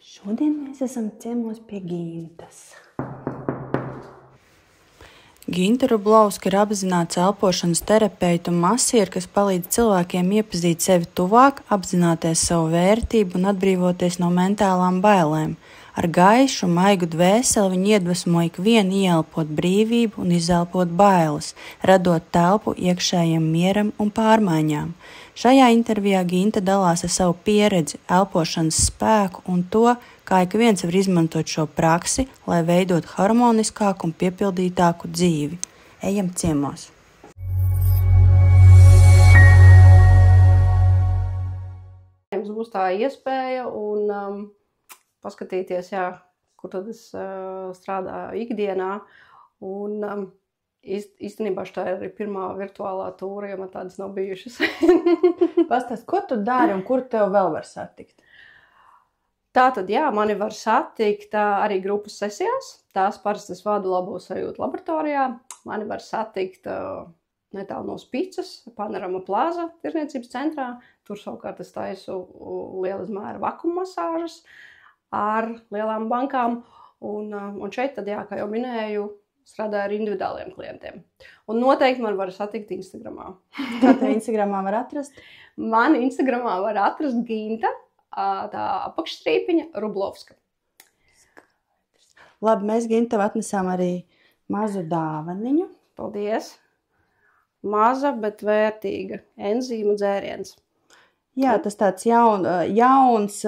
Šodien mēs esam ciemos pie Gintas. Ginta Rublovska ir apzināts elpošanas terapeite un masiere, kas palīdz cilvēkiem iepazīt sevi tuvāk, apzināties savu vērtību un atbrīvoties no mentālām bailēm. Ar gaišu, maigu dvēseli viņa iedvesmo ikvienu ieelpot brīvību un izelpot bailes, radot telpu iekšējiem mieram un pārmaiņām. Šajā intervijā Ginta dalās ar savu pieredzi, elpošanas spēku un to, kā ik viens var izmantot šo praksi, lai veidot harmoniskāku un piepildītāku dzīvi. Ejam ciemos! Mums būs tā iespēja un paskatīties, kur tad es strādāju ikdienā. Un īstenībā tā ir arī pirmā virtuālā tūra, jo man tādas nav bijušas. Pastāst, ko tu dari un kur tev vēl var satikt? Tātad, mani var satikt arī grupas sesijās. Tās parasti es vadu Labo sajūtu laboratorijā. Mani var satikt netālu no Spicas, Panorama Plaza tirniecības centrā. Tur savukārt es taisu liela izmēra vakuma masāžas ar lielām bankām. Un šeit tad, kā jau minēju, strādāju ar individuāliem klientiem. Un noteikti man var satikt Instagramā. Kā tev Instagramā var atrast? Mani Instagramā var atrast Ginta, tā apakšstrīpiņa Rublovska. Labi, mēs Ginta atnesām arī mazu dāvaniņu. Paldies! Maza, bet vērtīga enzīmu dzēriens. Jā, tas tāds jauns,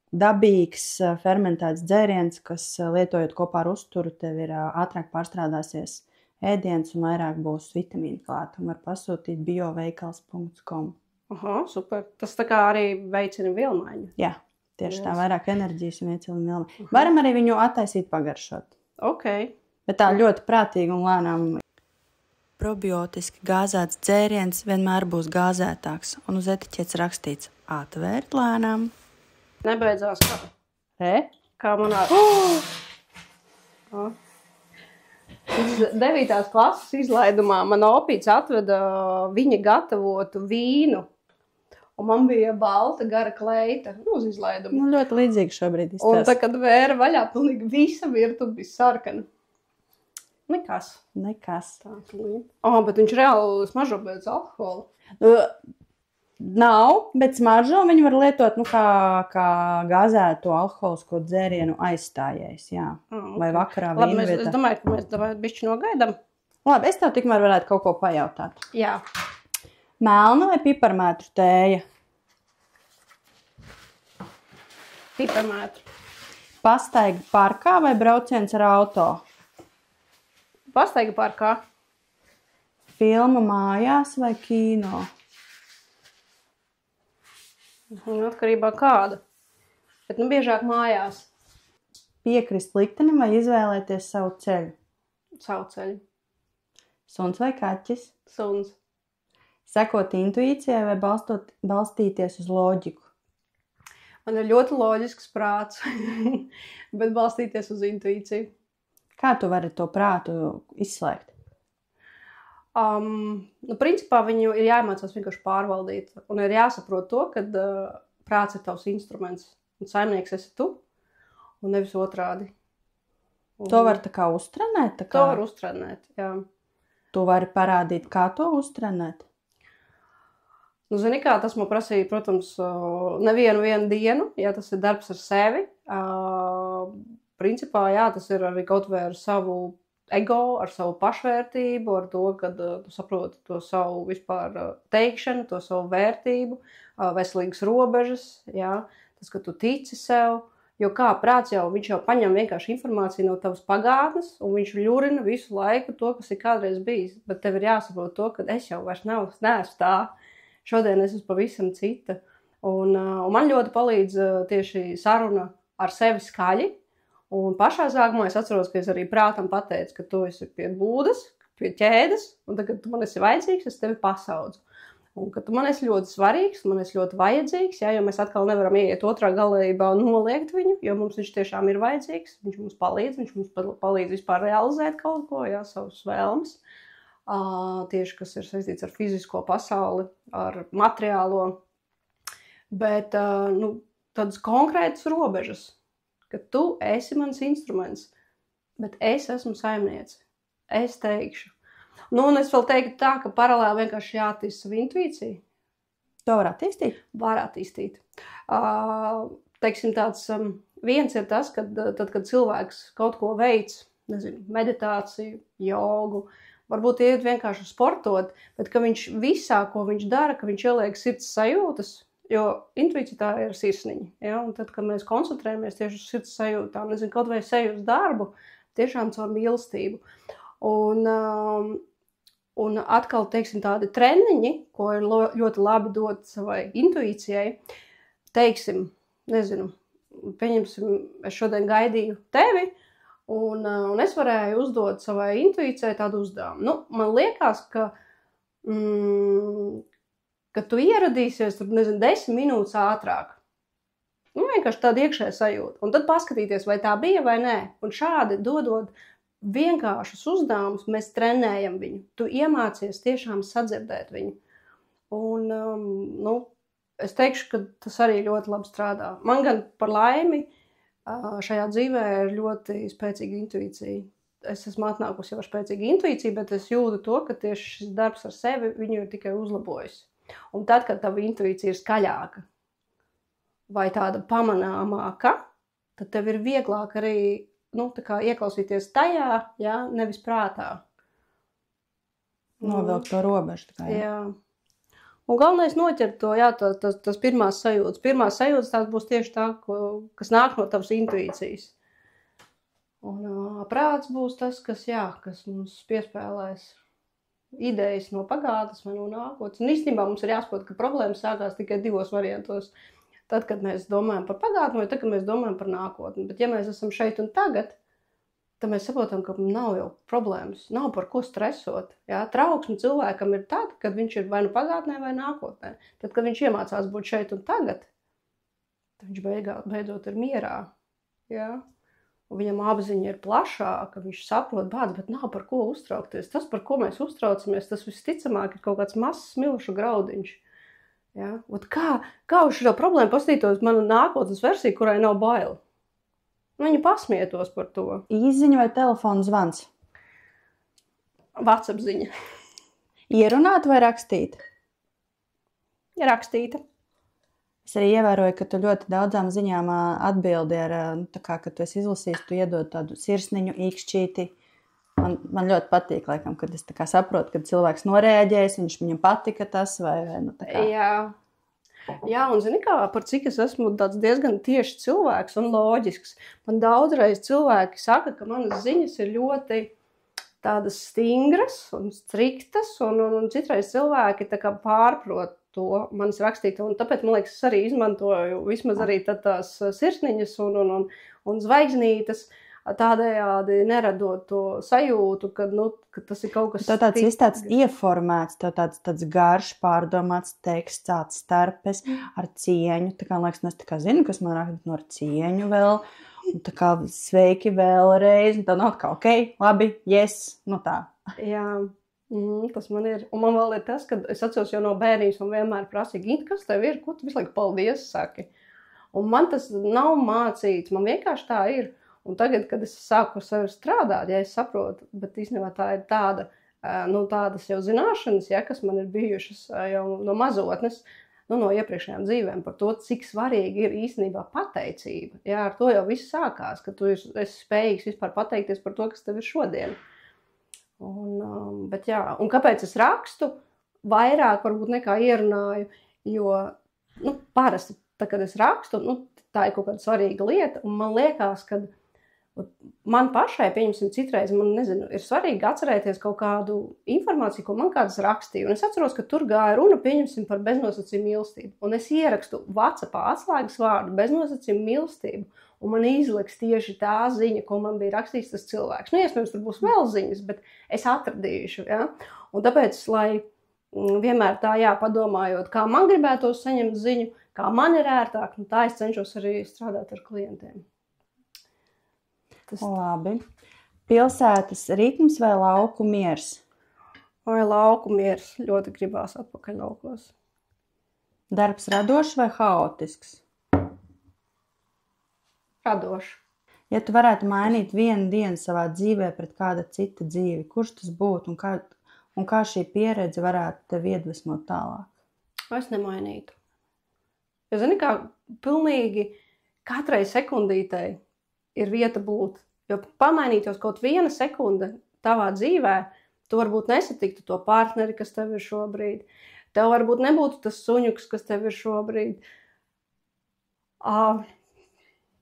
dabīgs, fermentēts dzēriens, kas lietojot kopā ar uzturu, tev ir ātrāk pārstrādāsies ēdiens un vairāk būs vitamīnu klāt. Un var pasūtīt bioveikals.com. Aha, super. Tas tā kā arī veicina vielmaiņu. Jā, tieši tā, vairāk enerģijas un veicina vielmaiņu. Varam arī viņu attaisīt pagaršot. Ok. Bet tā ļoti prātīgi un lēnām. Probiotiski gāzēts dzēriens vienmēr būs gāzētāks, un uz etiķetes rakstīts atvērt lēnām. Nebeidzās kā. Kā manā... 9. klases izlaidumā man opīts atveda viņa gatavotu vīnu. Un man bija balta gara kleita uz izlaidumu. Nu, ļoti līdzīgi šobrīd izskatās. Un tā, kad vēra vaļā, pilnīgi visa virtuve bija sarkana. Nekas. Bet viņš reāli smaržo bez alkohola. Nav, bet smaržo viņu var lietot kā gāzēto alkoholisko dzērienu aizstājējs. Vai vakarā vīnu vietā. Es domāju, ka mēs bišķi nogaidam. Labi, es tev tikmēr varētu kaut ko pajautāt. Jā. Melna vai piparmētru tēja? Piparmētru. Pastaiga parkā vai brauciens ar auto? Pastaiga parkā. Filma mājās vai kino? Atkarībā kāda. Bet biežāk mājās. Piekrist liktenim vai izvēlēties savu ceļu? Savu ceļu. Suns vai kaķis? Suns. Sekot intuīcijai vai balstīties uz loģiku? Man ir ļoti loģisks prāts, bet balstīties uz intuīciju. Kā tu vari to prātu izslēgt? Principā viņu ir jāiemācās vienkārši pārvaldīt. Un ir jāsaprot to, ka prāts ir tavs instruments. Un saimnieks esi tu, un nevis otrādi. To var tā kā uztrenēt? To var uztrenēt, jā. Tu vari parādīt, kā to uztrenēt? Zini kā, tas man prasīja, protams, nevienu dienu, ja tas ir darbs ar sevi. Principā, tas ir arī kaut vai ar savu ego, ar savu pašvērtību, ar to, kad tu saproti to savu vispār teikšanu, to savu vērtību, veselīgas robežas, tas, ka tu tici sev, jo kā prāts viņš jau paņem vienkārši informāciju no tavas pagātnes, un viņš ļurina visu laiku to, kas ir kādreiz bijis, bet tev ir jāsaprot to, ka es jau vairs neesmu tā, šodien es esmu pavisam cita, un man ļoti palīdz tieši saruna ar sevi skaļi. Un pašā sākumā es atceros, ka es arī prātam pateicu, ka tu esi pie būdas, pie ķēdes, un tagad tu man esi vajadzīgs, es tevi pasaudzu. Un ka tu man esi ļoti svarīgs, man esi ļoti vajadzīgs, jo mēs atkal nevaram ieiet otrā galējībā un noliegt viņu, jo mums viņš tiešām ir vajadzīgs, viņš mums palīdz vispār realizēt kaut ko, savus vēlmes. Tieši, kas ir saistīts ar fizisko pasauli, ar materiālo. Bet, tādas konkrētas robežas, ka tu esi mans instruments, bet es esmu saimniece. Es teikšu. Nu, un es vēl teiktu tā, ka paralēli vienkārši jāattīst savu intuīciju. To var attīstīt? Var attīstīt. Teiksim tāds, viens ir tas, tad, kad cilvēks kaut ko veic, nezinu, meditāciju, jogu, varbūt iet vienkārši sportot, bet ka viņš visā, ko viņš dara, ka viņš ieliek sirds sajūtas, jo intuīcija tā ir sirsniņa. Ja? Un tad, kad mēs koncentrējamies tieši uz sirds sajūtām, nezinu, kaut vai seju uz darbu, tiešām caur mīlestību. Un atkal, teiksim, tādi treniņi, ko ir ļoti labi dot savai intuīcijai, teiksim, nezinu, pieņemsim, es šodien gaidīju tevi, un es varēju uzdot savai intuīcijai tādu uzdevumu. Nu, man liekas, ka tu ieradīsies, tur, nezinu, 10 minūtes ātrāk. Nu, vienkārši tāda iekšēja sajūta. Un tad paskatīties, vai tā bija vai nē. Un šādi dodot vienkāršus uzdevumus, mēs trenējam viņu. Tu iemācies tiešām sadzirdēt viņu. Un, nu, es teikšu, ka tas arī ļoti labi strādā. Man gan par laimi šajā dzīvē ir ļoti spēcīga intuīcija. Es esmu atnākusi jau ar spēcīgu intuīciju, bet es jūtu to, ka tieši šis darbs ar sevi viņu ir tikai uzlabojusi. Un tad, kad tava intuīcija ir skaļāka vai tāda pamanāmāka, tad tev ir vieglāk arī tā kā ieklausīties tajā, ja, nevis prātā. Novilkt to robežu. Tā kā, jā. Un galvenais noķert to, jā, tas pirmās sajūtas. Pirmās sajūtas tās būs tieši tā, kas nāk no tavas intuīcijas. Un prāts būs tas, kas mums piespēlēs idejas no pagātnes vai no nākotnes. Un īstenībā mums ir jāsaprot, ka problēmas sākās tikai 2 variantos. Tad, kad mēs domājam par pagātni, vai tad, kad mēs domājam par nākotni. Bet ja mēs esam šeit un tagad, tad mēs saprotam, ka nav jau problēmas, nav par ko stresot. Jā? Trauksme cilvēkam ir tad, kad viņš ir vai nu pagātnē, vai nākotnē. Tad, kad viņš iemācās būt šeit un tagad, tad viņš beidzot ir mierā. Jā? Un viņam apziņa ir plašāka, viņš saprot, bet nav par ko uztraukties. Tas, par ko mēs uztraucamies, tas visticamāk ir kaut kāds mazs smilšu graudiņš. Ja? Kā uz šo problēmu paskatītos manu nākotnes versiju, kurai nav baila? Viņa pasmietos par to. Īsziņa vai telefona zvans? WhatsApp ziņa. Ierunāt vai rakstīt? Rakstīta. Es arī ievēroju, ka tu ļoti daudzām ziņām atbildi ar, tā kā, kad tu esi izlasījis, tu iedod tādu sirsniņu, īkšķīti. Man ļoti patīk, laikam, kad es tā kā saprotu, kad cilvēks noreaģējas, viņam patika tas vai tā kā. Jā, un zini kā, par cik es esmu tāds diezgan tieši cilvēks un loģisks. Man daudzreiz cilvēki saka, ka manas ziņas ir ļoti tādas stingras un striktas, un citreiz cilvēki tā kā pārprot to manis rakstīto, un tāpēc, man liekas, es arī izmantoju vismaz arī tās sirsniņas un zvaigznītes, tādējādi neradot to sajūtu, ka tas ir kaut kas... Tev tāds izstāds ieformēts, tev tāds garš, pārdomāts teksts, tāds starpes ar cieņu. Tā kā, liekas, es tā kā zinu, kas man raksta ar cieņu vēl, un tā kā sveiki vēlreiz, un tā nav kā, ok, labi, yes, tā. Jā, tas man ir. Un man vēl ir tas, ka es atceros jau no bērnības un vienmēr prasīju, kas tev ir, ko tu visu laiku paldies saki. Un man tas nav mācīts, man vienkārši tā ir. Un tagad, kad es sāku ar sevi strādāt, ja es saprotu, bet īstenībā tā ir tādas jau zināšanas, ja, kas man ir bijušas jau no mazotnes, no iepriekšējām dzīvēm par to, cik svarīgi ir īstenībā pateicība. Ja, ar to jau viss sākās, ka tu esi spējīgs vispār pateikties par to, kas tev ir šodien. Bet jā, un kāpēc es rakstu vairāk varbūt nekā ierunāju, jo parasti, kad es rakstu, tā ir kaut kāda svarīga lieta, un man liekas, ka man pašai, pieņemsim, citreiz, ir svarīgi atcerēties kaut kādu informāciju, ko man kāds rakstīja. Un es atceros, ka tur gāja runa, pieņemsim, par beznosacījumu mīlestību. Un es ierakstu WhatsAppā atslēgas vārdu beznosacījumu mīlestību, un man izliks tieši tā ziņa, ko man bija rakstījis tas cilvēks. Iespējams, tur būs vēl ziņas, bet es atradīšu. Ja? Un tāpēc, lai vienmēr tā padomājot, kā man gribētos saņemt ziņu, kā man ir ērtāk, tā es cenšos arī strādāt ar klientiem. Labi. Pilsētas ritms vai lauku miers? Vai lauku miers. Ļoti gribās atpakaļ laukos. Darbs radošs vai haotisks? Radoši. Ja tu varētu mainīt vienu dienu savā dzīvē pret kāda cita dzīvi, kurš tas būtu un kā šī pieredze varētu tevi iedvesmot tālāk? Es nemainītu. Jo, zini, kā pilnīgi katrai sekundītei ir vieta būt. Jo pamainītos kaut viena sekunde tavā dzīvē, tu varbūt nesatiktu to partneri, kas tev ir šobrīd. Tev varbūt nebūtu tas suņuks, kas tev ir šobrīd.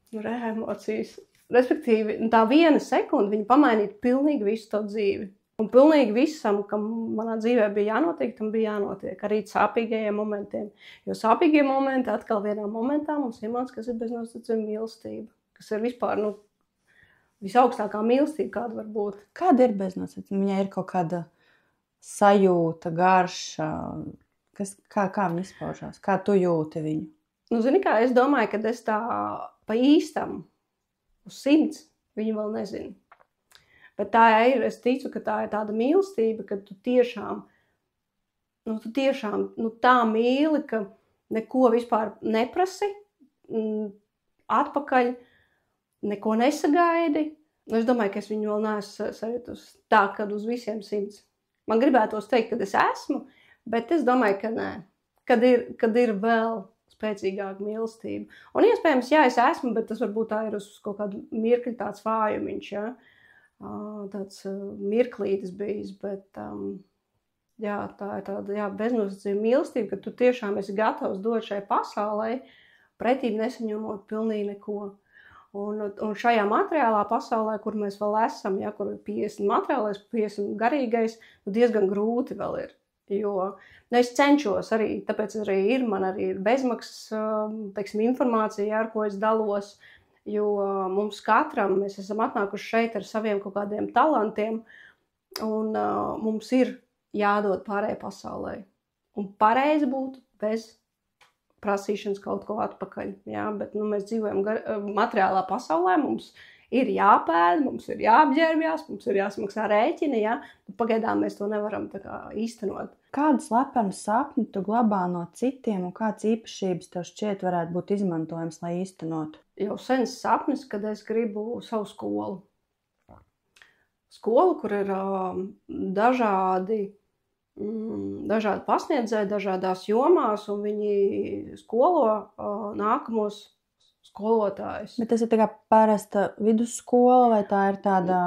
Emocijas. Respektīvi, tā viena sekunde viņa pamainītu pilnīgi visu to dzīvi. Un pilnīgi visam, kam manā dzīvē bija jānotiek, tam bija jānotiek. Arī sāpīgajiem momentiem. Jo sāpīgie momenti atkal vienā momentā mums iemāc, kas ir beznosacījuma mīlestība. Kas ir vispār, visaugstākā mīlestība, kāda var būt. Kāda ir beznosacījuma? Viņai ir kaut kāda sajūta, garša. Kā viņa izpaužās? Kā tu jūti viņu? Zini kā, es domāju, ka es tā pa īstam uz 100 viņu vēl nezinu. Bet tā ir, es ticu, ka tā ir tāda mīlestība, ka tu tiešām tā mīli, ka neko vispār neprasi, atpakaļ, neko nesagaidi. Es domāju, ka es viņu vēl neesmu sajutusi tā, kad uz visiem 100. Man gribētos teikt, ka es esmu, bet es domāju, ka nē. Kad ir vēl spēcīgāka mīlestība. Un iespējams, jā, es esmu, bet tas varbūt tā ir uz kaut kādu mirkļu tāds vājumiņš, ja? Tāds mirklītis bijis, bet tā ir tāda beznosacījuma mīlestība, ka tu tiešām esi gatavs dot šai pasaulē, pretī nesaņemot pilnīgi neko. Un šajā materiālā pasaulē, kur mēs vēl esam, ja, kur ir 50 materiālais, 50 garīgais, diezgan grūti vēl ir. Jo es cenšos arī, tāpēc man arī ir bezmaksas, informācija, ar ko es dalos. Jo mums katram, mēs esam atnākuši šeit ar saviem kaut kādiem talantiem, un mums ir jādod pārējai pasaulē. Un pareizi būtu bez prasīšanas kaut ko atpakaļ. Ja? Bet mēs dzīvojam materiālā pasaulē, mums ir jāpēd, mums ir jāapģērbjās, mums ir jāsamaksā rēķini. Ja? Pagaidām mēs to nevaram tā kā īstenot. Kādu slepenu sapni tu glabā no citiem un kādas īpašības tev šķiet varētu būt izmantojams, lai īstenotu? Jau sens sapnis, kad es gribu savu skolu. Skolu, kur ir dažādi pasniedzēji, dažādās jomās, un viņi skolo nākamos skolotājus. Bet tas ir tā kā parasta vidusskola, vai tā ir tāda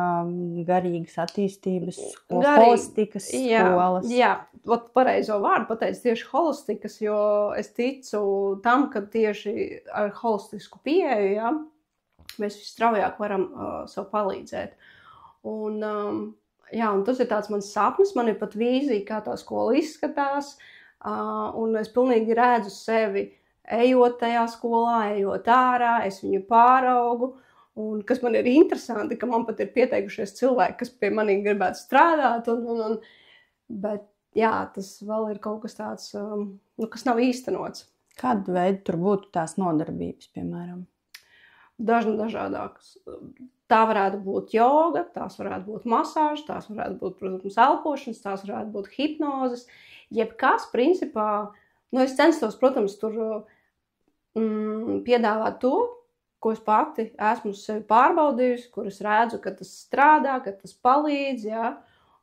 garīgas attīstības skola, holistikas skolas? Jā, pareizo vārdu pateicu tieši holistikas, jo es ticu tam, ka tieši ar holistisku pieeju, ja, mēs visstraujāk varam sev palīdzēt. Un tas ir tāds mans sapnis, man ir pat vīzija, kā tā skola izskatās, un es pilnīgi redzu sevi ejot tajā skolā, ejot ārā, es viņu pāraugu. Un kas man ir interesanti, ka man pat ir pieteikušies cilvēki, kas pie manī gribētu strādāt. Bet jā, tas vēl ir kaut kas tāds, kas nav īstenots. Kāda veida tur būtu tās nodarbības, piemēram? Dažādākas. Tā varētu būt joga, tās varētu būt masāžas, tās varētu būt, protams, elpošanas, tās varētu būt hipnozes. Jebkas, principā, es censtos, protams, tur piedāvāt to, ko es pati esmu sevi pārbaudījusi, kur es redzu, ka tas strādā, ka tas palīdz, ja?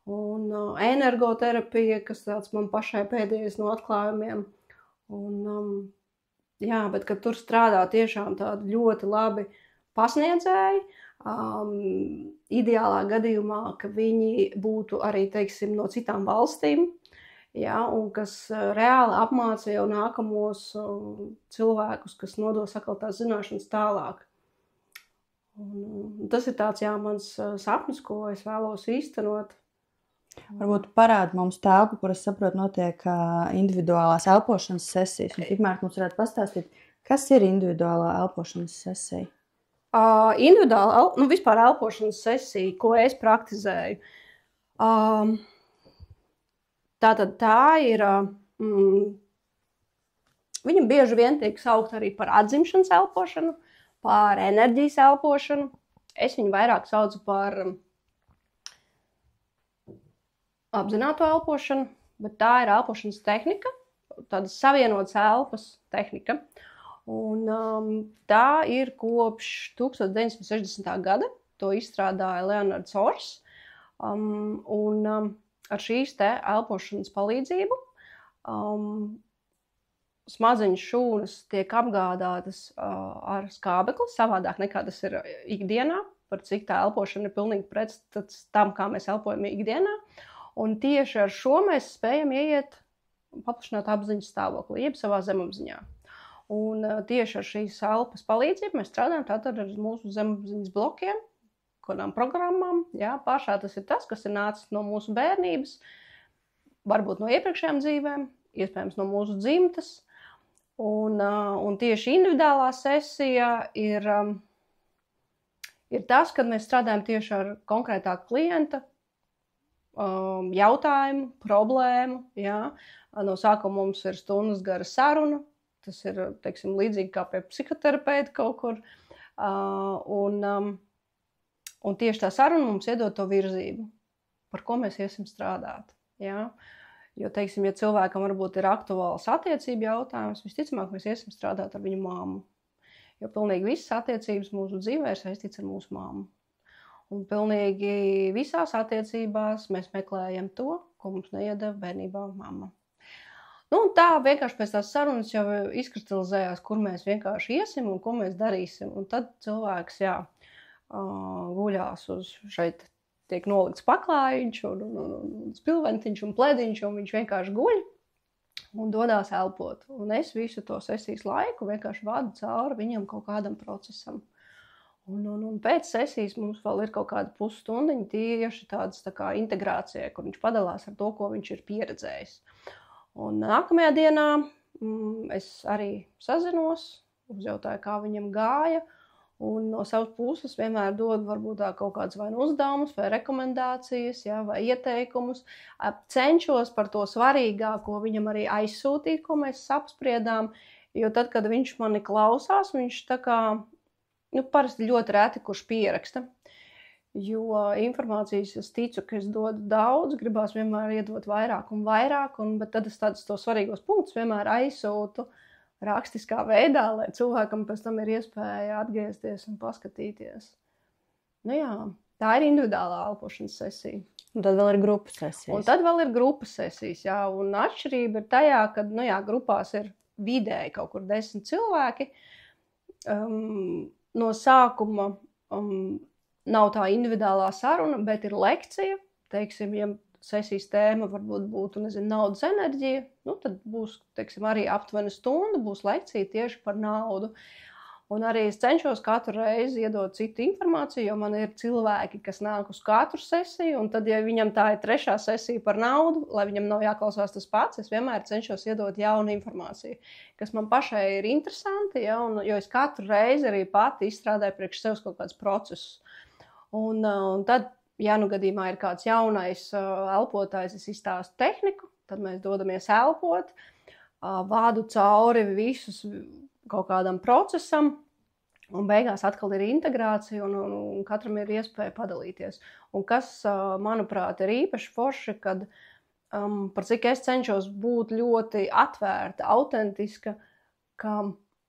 Un energoterapija, kas tāds man pašai pēdējais no atklājumiem. Bet kad tur strādā tiešām tādi ļoti labi pasniedzēji, ideālā gadījumā, ka viņi būtu arī, no citām valstīm, ja, un kas reāli apmāca jau nākamos cilvēkus, kas nodos atkal tās zināšanas tālāk. Un tas ir tāds, mans sapnis, ko es vēlos īstenot. Varbūt parādi mums telpu, kur es saprotu notiek individuālās elpošanas sesijas. Un tikmēr mums varētu pastāstīt, kas ir individuālā elpošanas sesija? Vispār elpošanas sesija, ko es praktizēju. Tātad tā ir, viņa bieži vien tiek saukt arī par atzimšanas elpošanu, par enerģijas elpošanu. Es viņu vairāk saucu par apzināto elpošanu, bet tā ir elpošanas tehnika, tāda savienotas elpas tehnika. Un, tā ir kopš 1960. gada. To izstrādāja Leonards Ors. Ar šīs te elpošanas palīdzību smadzeņu šūnas tiek apgādātas ar skābekli, savādāk nekā tas ir ikdienā, par cik tā elpošana ir pilnīgi pretstats tam, kā mēs elpojam ikdienā. Un tieši ar šo mēs spējam ieiet paplašināt apziņas stāvokli, jeb savā zemapziņā. Un tieši ar šīs elpas palīdzību mēs strādājam tātad ar mūsu zemapziņas blokiem, kādām programmām. Jā, pašā tas ir tas, kas ir nācis no mūsu bērnības, varbūt no iepriekšējām dzīvēm, iespējams no mūsu dzimtas. Un tieši individuālā sesija ir tas, kad mēs strādājam tieši ar konkrētā klienta jautājumu, problēmu. Jā. No sākuma mums ir stundas gara saruna. Tas ir, teiksim, līdzīgi kā pie psihoterapeita kaut kur. Un tieši tā saruna mums iedod to virzību, par ko mēs iesim strādāt. Ja? Jo, teiksim, ja cilvēkam varbūt ir aktuāls attiecību jautājums, visticamāk mēs iesim strādāt ar viņu māmu. Jo pilnīgi visas attiecības mūsu dzīvē ir saistīts ar mūsu māmu. Un pilnīgi visās attiecībās mēs meklējam to, ko mums neiedeva bērnībā mamma. Nu, tā vienkārši pēc tās sarunas jau izkristalizējās, kur mēs vienkārši iesim un ko mēs darīsim. Un tad cilvēks, guļās uz šeit tiek nolikts paklājiņš un spilventiņš un plediņš, un viņš vienkārši guļ un dodās elpot. Un es visu to sesijas laiku vienkārši vadu cauri viņam kaut kādam procesam. Un pēc sesijas mums vēl ir kaut kāda pusstundiņa tieši tādas tā kā integrācija, kur viņš padalās ar to, ko viņš ir pieredzējis. Un nākamajā dienā es arī sazinos, uzjautāju, kā viņam gāja. Un no savas puses vienmēr dodu varbūt kaut kādus vai uzdevumus, vai rekomendācijas, vai ieteikumus. Cenšos par to svarīgāko viņam arī aizsūtīt, ko mēs apspriedām. Jo tad, kad viņš mani klausās, viņš tā kā, parasti ļoti reti kurš pieraksta. Jo informācijas es ticu, ka es dodu daudz, gribās vienmēr iedot vairāk un vairāk, bet tad es tādus to svarīgos punktus vienmēr aizsūtu rakstiskā veidā, lai cilvēkam pēc tam ir iespēja atgriezties un paskatīties. Tā ir individuālā elpošanas sesija. Un tad vēl ir grupas sesijas. Un tad vēl ir grupas sesijas, un atšķirība ir tajā, ka, grupās ir vidēji kaut kur 10 cilvēki. No sākuma nav tā individuālā saruna, bet ir lekcija, teiksim, ja sesijas tēma varbūt būtu, naudas enerģija, tad būs, teiksim, arī aptuveni stunda, būs lekcija tieši par naudu. Un arī es cenšos katru reizi iedot citu informāciju, jo man ir cilvēki, kas nāk uz katru sesiju, un tad, ja viņam tā ir 3. sesija par naudu, lai viņam nav jāklausās tas pats, es vienmēr cenšos iedot jaunu informāciju, kas man pašai ir interesanti, jo es katru reizi arī pati izstrādāju priekš sevis kaut kādus procesus. Un tad, ja gadījumā ir kāds jaunais elpotājs, es izstāstu tehniku, tad mēs dodamies elpot, vādu cauri visus kaut kādam procesam, un beigās atkal ir integrācija, un katram ir iespēja padalīties. Un kas, manuprāt, ir īpaši forši, kad par cik es cenšos būt ļoti atvērta, autentiska, ka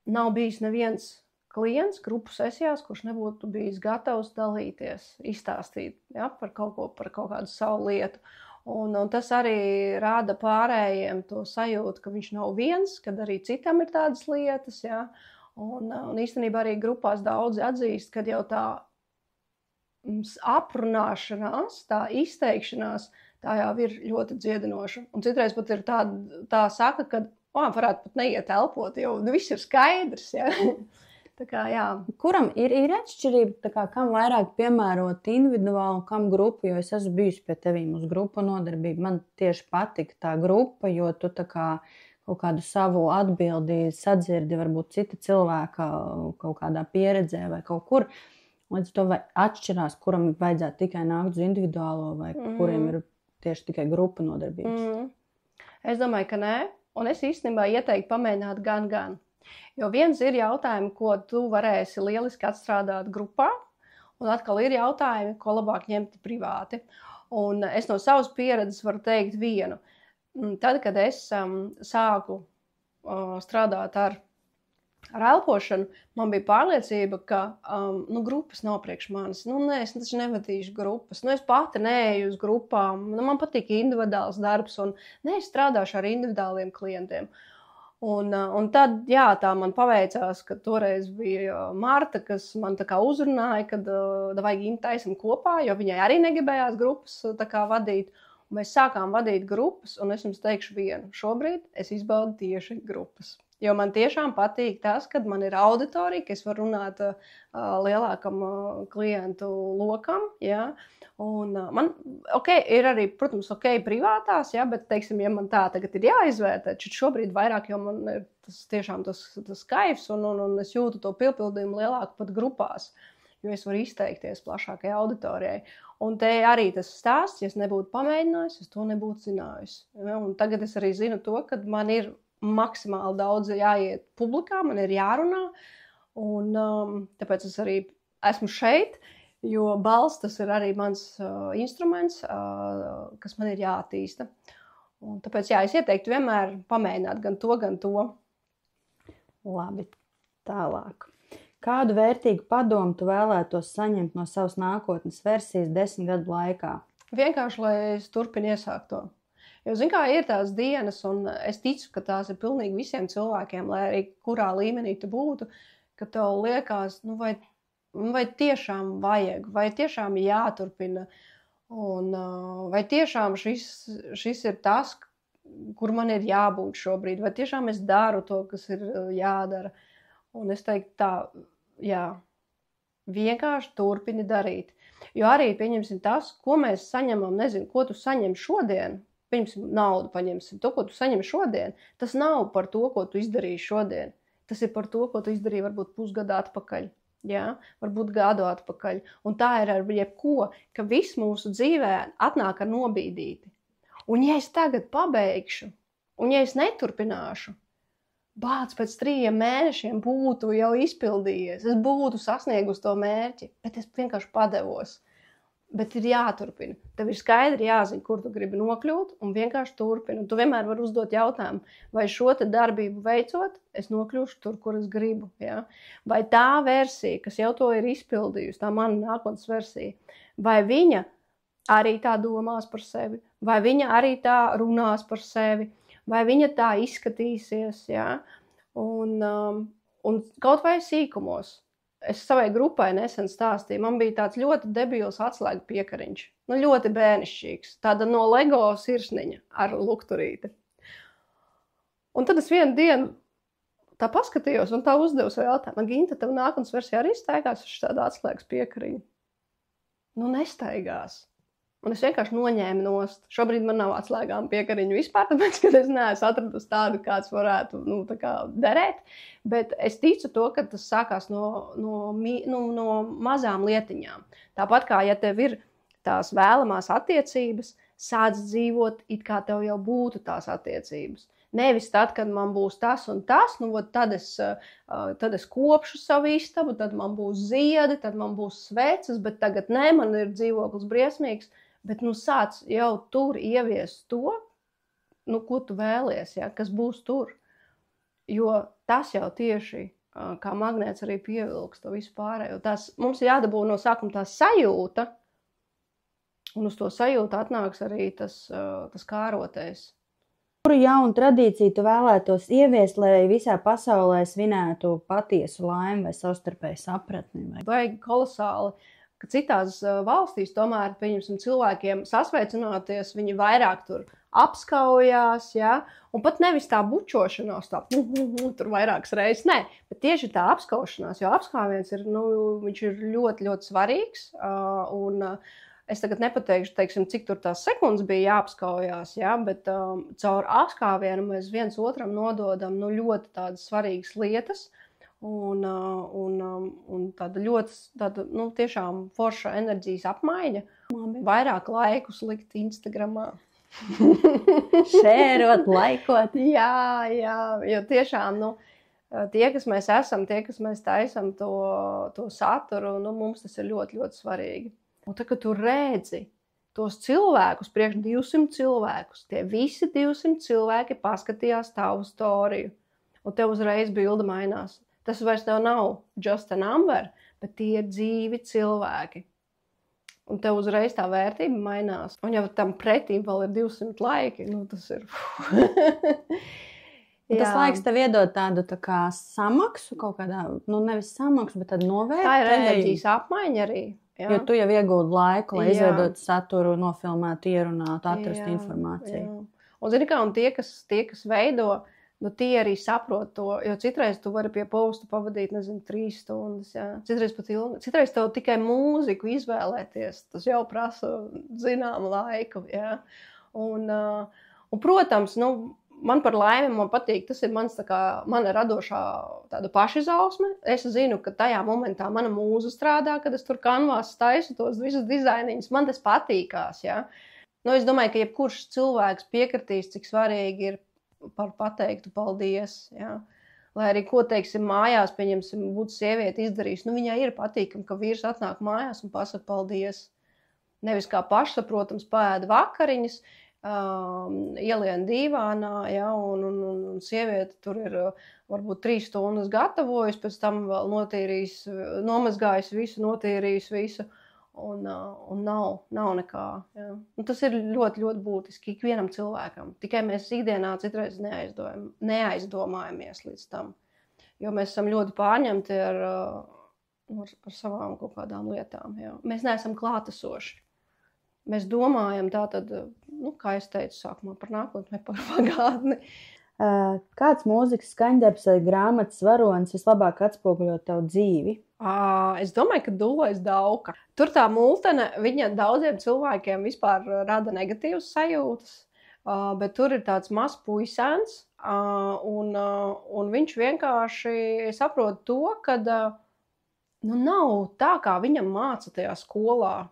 nav bijis neviens klients grupu sesijās, kurš nebūtu bijis gatavs dalīties, izstāstīt par kaut kādu savu lietu. Un tas arī rāda pārējiem to sajūtu, ka viņš nav viens, kad arī citam ir tādas lietas. Un īstenībā arī grupās daudzi atzīst, ka jau tā aprunāšanās, tā izteikšanās, tā jau ir ļoti dziedinoša. Un citreiz pat ir tā saka, ka varētu pat neiet elpot, jo viss ir skaidrs. Tā kā, Kuram ir atšķirība, kam vairāk piemērot individuāli un kam grupu, jo es esmu bijusi pie tevīm uz grupu nodarbību. Man tieši patika tā grupa, jo tu tā kā kaut kādu savu atbildi sadzirdi varbūt cita cilvēka kaut kādā pieredzē vai kaut kur. Līdz to atšķirās, kuram vajadzētu tikai nākt uz individuālo vai kuriem ir tieši tikai grupa nodarbības. Es domāju, ka nē, un es īstenībā ieteiktu pamēģināt gan. Jo viens ir jautājumi, ko tu varēsi lieliski atstrādāt grupā, un atkal ir jautājumi, ko labāk ņemt privāti. Un es no savas pieredzes varu teikt vienu. Tad, kad es sāku strādāt ar Ar elpošanu man bija pārliecība, ka grupas nav priekš manis. Es taču nevadīšu grupas. Es pati neeju uz grupām. Man patīk individuāls darbs un es strādāšu ar individuāliem klientiem. Un tad, tā man paveicās, ka toreiz bija Marta, kas man tā kā uzrunāja, kad vajag taisam kopā, jo viņai arī negribējās grupas tā kā vadīt. Un mēs sākām vadīt grupas, un es jums teikšu vienu. Šobrīd es izbaudu tieši grupas. Jo man tiešām patīk tas, kad man ir auditorija, ka es varu runāt lielākam klientu lokam. Ja? Un man, ir arī, protams, privātās, ja? Bet, teiksim, ja man tā tagad ir jāizvērtē, tad šobrīd vairāk jau man ir tiešām tas kaifs, un es jūtu to pilpildījumu lielāku pat grupās, jo es varu izteikties plašākai auditorijai. Un te arī tas stāsts, ja es nebūtu pamēģinājis, es to nebūtu zinājis. Ja? Un tagad es arī zinu to, ka man ir maksimāli daudz jāiet publikā, man ir jārunā, un tāpēc es arī esmu šeit, jo balss tas ir arī mans instruments, kas man ir jāattīsta. Un tāpēc, es ieteiktu vienmēr pamēģināt gan to. Labi, tālāk. Kādu vērtīgu padomu tu vēlētos saņemt no savas nākotnes versijas 10 gadu laikā? Vienkārši, lai es turpinu iesākt to. Jo, kā ir tās dienas, un es ticu, ka tās ir pilnīgi visiem cilvēkiem, lai arī kurā līmenī tu būtu, ka tev liekas, vai tiešām vajag, vai tiešām jāturpina, un vai tiešām šis ir tas, kur man ir jābūt šobrīd, vai tiešām es daru to, kas ir jādara. Un es teiktu tā, vienkārši turpini darīt. Jo arī, pieņemsim tas, ko mēs saņemam, nezinu, ko tu saņem šodien, pieņemsim naudu, paņemsim to, ko tu saņem šodien, tas nav par to, ko tu izdarīji šodien. Tas ir par to, ko tu izdarīji varbūt pusgadu atpakaļ, varbūt gadu atpakaļ. Un tā ir ar jebko, ka viss mūsu dzīvē atnāk ar nobīdīti. Un ja es tagad pabeigšu, un ja es neturpināšu, pēc 3 mēnešiem būtu jau izpildījies, es būtu sasniegusi to mērķi, bet es vienkārši padevos. Bet ir jāturpina. Tev ir skaidri jāzina, kur tu gribi nokļūt, un vienkārši turpini. Un tu vienmēr vari uzdot jautājumu, vai šo te darbību veicot, es nokļūšu tur, kur es gribu. Ja? Vai tā versija, kas jau to ir izpildījusi, tā mana nākotnes versija, vai viņa arī tā domās par sevi, vai viņa arī tā runās par sevi, vai viņa tā izskatīsies. Ja? Un kaut vai sīkumos. Es savai grupai nesen stāstīju, man bija tāds ļoti debils atslēgu piekariņš. Ļoti bērnišķīgs. Tāda no Lego sirsniņa ar lukturīti. Un tad es vienu dienu tā paskatījos un tā uzdevu savu jautājumu. Ginta, tev nākotnes versijā arī staigās uz tādu atslēgas piekariņu? Nestaigās. Un es vienkārši noņēmu nost. Šobrīd man nav atslēgām piekariņu vispār, tāpēc, ka es neesmu atradusi tādu, kāds varētu derēt. Bet es ticu to, ka tas sākās no mazām lietiņām. Tāpat kā, ja tev ir tās vēlamās attiecības, sāc dzīvot, it kā tev jau būtu tās attiecības. Nevis tad, kad man būs tas un tas, tad es kopšu savu istabu, tad man būs ziedi, tad man būs sveces, bet tagad nē, man ir dzīvoklis briesmīgs. Bet sāc jau tur ieviest to, ko tu vēlies, kas būs tur. Jo tas jau tieši kā magnēts arī pievilks to visu pārējo. Mums ir jādabū no sākuma tā sajūta, un uz to sajūtu atnāks arī tas kārotais. Kuru jaunu tradīciju tu vēlētos ieviest, lai visā pasaulē svinētu patiesu laimi vai savstarpēju sapratni? Vajag kolosāli, ka citās valstīs tomēr, pieņemsim, cilvēkiem sasveicināties, viņi vairāk tur apskaujās, un pat nevis tā bučošanās, tur vairākas reizes, nē, bet tieši tā apskaušanās, jo apskāviens ir, viņš ir ļoti, ļoti svarīgs, un es tagad nepateikšu, teiksim, cik tur tās sekundes bija jāapskaujās, bet caur apskāvienu mēs viens otram nododam ļoti tādas svarīgas lietas, un tāda ļoti, tiešām forša enerģijas apmaiņa. Man bija vairāk laikus likt Instagramā. Šērot, laikot. Jā, jo tiešām, tie, kas mēs esam, tie, kas mēs taisam to saturu, mums tas ir ļoti, ļoti svarīgi. Un tad, kad tu redzi tos cilvēkus, priekš 200 cilvēkus, tie visi 200 cilvēki paskatījās tavu storiju, un tev uzreiz bilde mainās. Tas vairs nav just a number, bet tie ir dzīvi cilvēki. Un tev uzreiz tā vērtība mainās. Un jau tam pretīm vēl ir 200 laiki, tas ir... Tas laiks tev iedod tādu tā kā samaksu kaut kādā, nevis samaksu, bet tādu novērtējumu. Tā ir enerģijas apmaiņa arī. Jā. Jo tu jau iegūdi laiku, lai izveidotu saturu, nofilmētu, ierunātu, atrastu informāciju. Jā. Un zini kā, tie, kas veido, tie arī saprot to, jo citreiz tu vari pie postu pavadīt, 3 stundas, jā. Citreiz pat ilgi. Citreiz tev tikai mūziku izvēlēties, tas jau prasa zināmu laiku, jā. Un protams, man par laimi man patīk, tas ir mana radošā tāda pašizausme. Es zinu, ka tajā momentā mana mūza strādā, kad es tur kanvās taisu tos visus dizainiņus. Man tas patīkās, jā. Es domāju, ka jebkurš cilvēks piekritīs, cik svarīgi ir par pateiktu paldies, jā. Lai arī, ko teiksim, mājās, pieņemsim, būtu sieviete izdarījis, viņai ir patīkami, ka vīrs atnāk mājās un pasaka paldies. Nevis kā pašsaprotams paēda vakariņas, ielien dīvānā, ja, un sieviete tur ir varbūt 3 stundas gatavojusi, pēc tam vēl notīrījis, nomazgājis visu, notīrījis visu, un nav nekā. Ja. Un tas ir ļoti, ļoti būtiski ikvienam cilvēkam. Tikai mēs ikdienā citreiz neaizdomājamies līdz tam, jo mēs esam ļoti pārņemti ar savām kaut kādām lietām. Ja. Mēs neesam klātesoši. Mēs domājam tātad, kā es teicu sākumā, par nākotni, par pagātni. Kāds mūzikas skaņdarbs vai grāmatas varonis vislabāk atspoguļo tavu dzīvi? Es domāju, ka Dulais Dauka. Tur tā multene, viņa daudziem cilvēkiem vispār rada negatīvas sajūtas, bet tur ir tāds mazs puisēns, un viņš vienkārši saprot to, ka nav tā, kā viņam māca tajā skolā.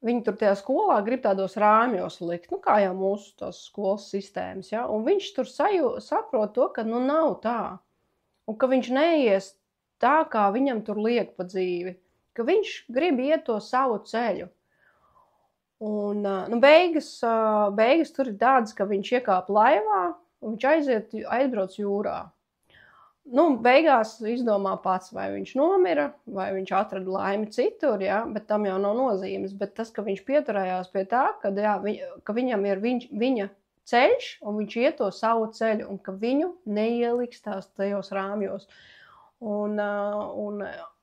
Viņi tur tajā skolā grib tādos rāmjos likt, kā jau mūsu tās skolas sistēmas, ja? Un viņš tur saprot to, ka nav tā, un ka viņš neies tā, kā viņam tur liek pa dzīvi, ka viņš grib iet to savu ceļu. Un beigas tur ir tādas, ka viņš iekāp laivā, un viņš aizbrauc jūrā. Beigās izdomā pats, vai viņš nomira, vai viņš atrada laimi citur, ja? Bet tam jau nav nozīmes. Bet tas, ka viņš pieturējās pie tā, ka viņam ir viņa ceļš, un viņš iet to savu ceļu, un ka viņu neieliks tajos rāmjos. Un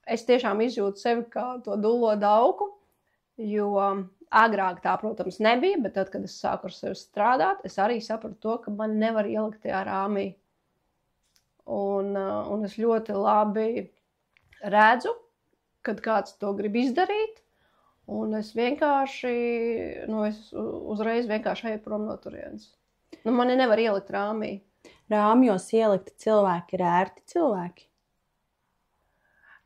es tiešām izjūtu sevi kā to Dulo Dauku, jo agrāk tā, protams, nebija, bet tad, kad es sāku ar sevi strādāt, es arī sapratu to, ka man nevar ielikt tajā rāmī. Un es ļoti labi redzu, kad kāds to grib izdarīt, un es vienkārši, es uzreiz vienkārši eju prom no turienes. Mani nevar ielikt rāmī. Rāmjos ielikti cilvēki ir ērti cilvēki?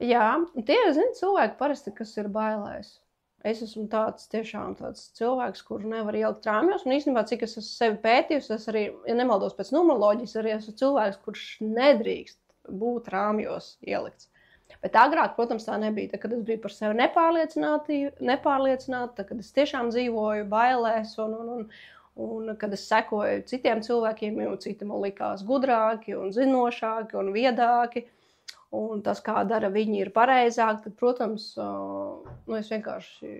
Jā, tie ir, cilvēki parasti, kas ir bailēs. Es esmu tiešām tāds cilvēks, kuru nevar ielikt rāmjos, un īstenībā, cik es esmu sevi pētījusi, es arī, ja nemaldos pēc numeroloģijas, arī esmu cilvēks, kurš nedrīkst būt rāmjos ielikts. Bet agrāk, protams, tā nebija. Tad, kad es biju par sevi nepārliecināta, kad es tiešām dzīvoju bailēs, un kad es sekoju citiem cilvēkiem, jo citi man likās gudrāki un zinošāki un viedāki, un tas, kā dara viņi, ir pareizāk, tad, protams, es vienkārši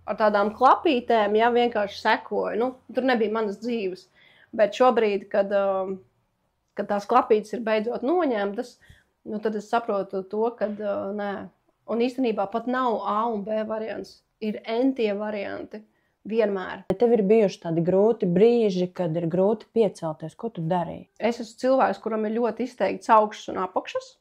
ar tādām klapītēm, vienkārši sekoju. Tur nebija manas dzīves. Bet šobrīd, kad tās klapītes ir beidzot noņemtas, tad es saprotu to, ka nē. Un īstenībā pat nav A un B variants. Ir N-tie varianti vienmēr. Tev ir bijuši tādi grūti brīži, kad ir grūti piecelties. Ko tu darīji? Es esmu cilvēks, kuram ir ļoti izteikts augšas un apakšas.